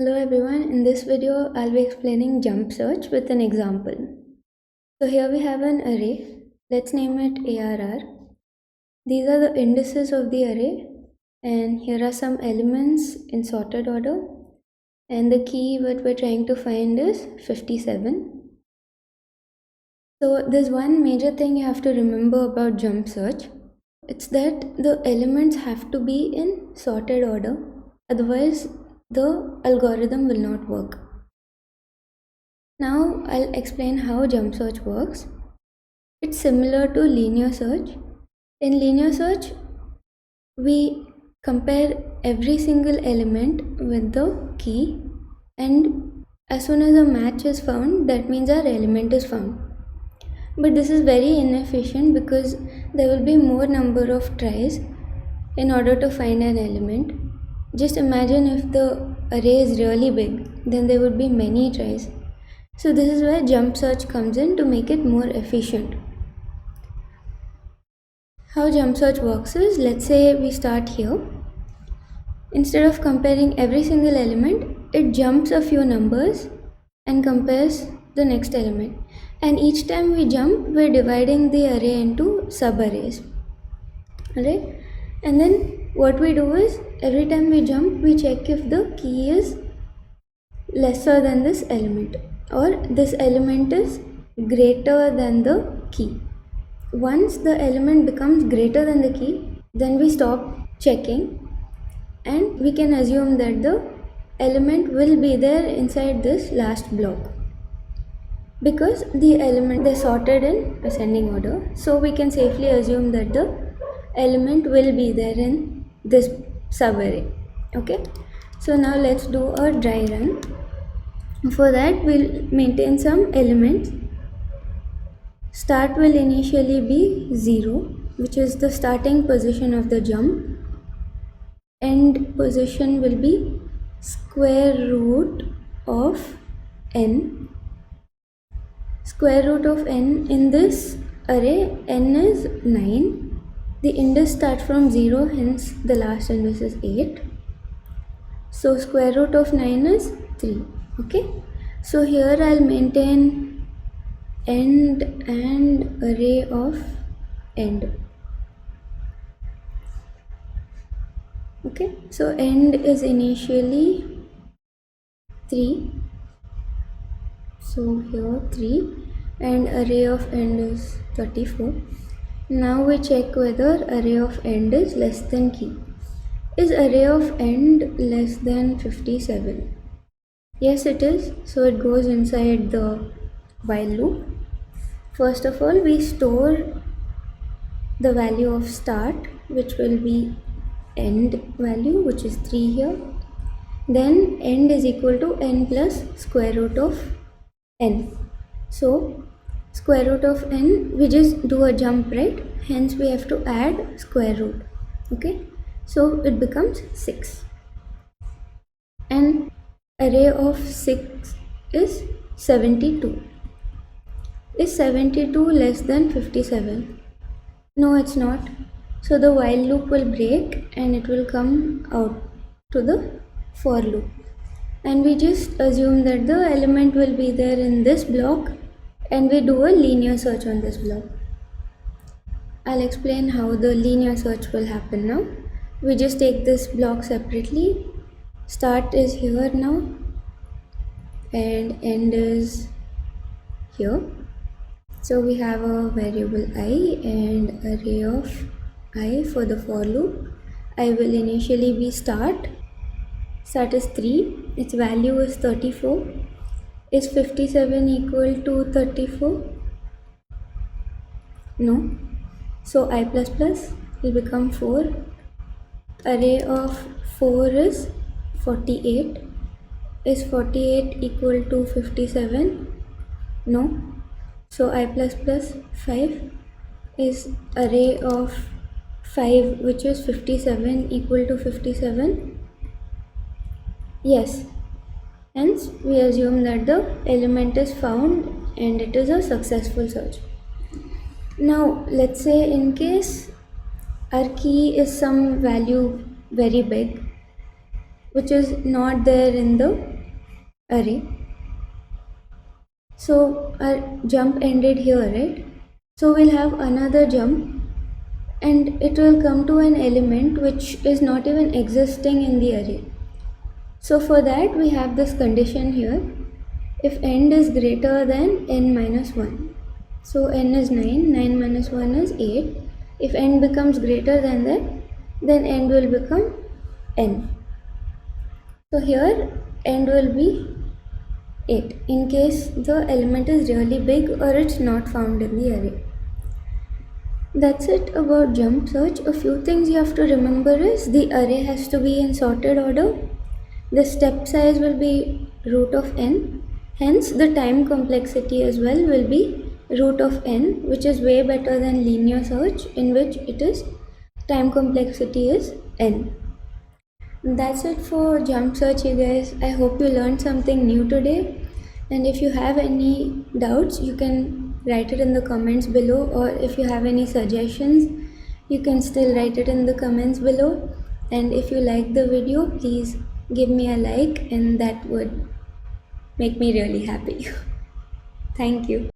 Hello everyone, in this video I'll be explaining jump search with an example. So here we have an array, let's name it ARR. These are the indices of the array and here are some elements in sorted order and the key what we're trying to find is 57. So there's one major thing you have to remember about jump search. It's that the elements have to be in sorted order, otherwise the algorithm will not work. Now I'll explain how jump search works. It's similar to linear search. In linear search, we compare every single element with the key, and as soon as a match is found, that means our element is found. But this is very inefficient because there will be more number of tries in order to find an element. Just imagine if the array is really big, then there would be many tries. So this is where jump search comes in to make it more efficient. How jump search works is, let's say we start here. Instead of comparing every single element, it jumps a few numbers and compares the next element. And each time we jump, we're dividing the array into sub-arrays. Alright? And then what we do is, every time we jump, we check if the key is lesser than this element, or this element is greater than the key. Once the element becomes greater than the key, then we stop checking and we can assume that the element will be there inside this last block, because the element is sorted in ascending order, so we can safely assume that the element will be there in this subarray. Okay, so now let's do a dry run. For that, we'll maintain some elements. Start will initially be 0, which is the starting position of the jump. End position will be square root of n. Square root of n in this array, n is 9. The index starts from 0, hence the last index is 8. So square root of 9 is 3. Okay, so here I'll maintain end and array of end. Okay, so end is initially 3, so here 3, and array of end is 34. Now we check whether array of end is less than key. Is array of end less than 57? Yes, it is. So it goes inside the while loop. First of all, we store the value of start, which will be end value, which is 3 here. Then end is equal to n plus square root of n. So square root of n, we just do a jump, right? Hence we have to add square root. Okay, so it becomes 6. And array of 6 is 72. Is 72 less than 57? No, it's not. So the while loop will break and it will come out to the for loop. And we just assume that the element will be there in this block and we do a linear search on this block. I'll explain how the linear search will happen now. We just take this block separately. Start is here now and end is here. So we have a variable I and array of I for the for loop. I will initially be start. Start is 3, its value is 34. Is 57 equal to 34? No. So I plus plus will become 4. Array of 4 is 48. Is 48 equal to 57? No. So I plus plus 5 is array of 5, which is 57, equal to 57? Yes. Hence we assume that the element is found and it is a successful search. Now let's say in case our key is some value very big, which is not there in the array. So our jump ended here, right? So we'll have another jump and it will come to an element which is not even existing in the array. So for that we have this condition here, if end is greater than n minus 1. So n is 9, 9 minus 1 is 8. If n becomes greater than that, then end will become n. So here end will be 8 in case the element is really big or it's not found in the array. That's it about jump search. A few things you have to remember is the array has to be in sorted order. The step size will be root of n. Hence the time complexity as well will be root of n, which is way better than linear search in which it is time complexity is n. That's it for jump search, you guys. I hope you learned something new today. And if you have any doubts, you can write it in the comments below, or if you have any suggestions, you can still write it in the comments below. And if you like the video, please give me a like, and that would make me really happy. Thank you.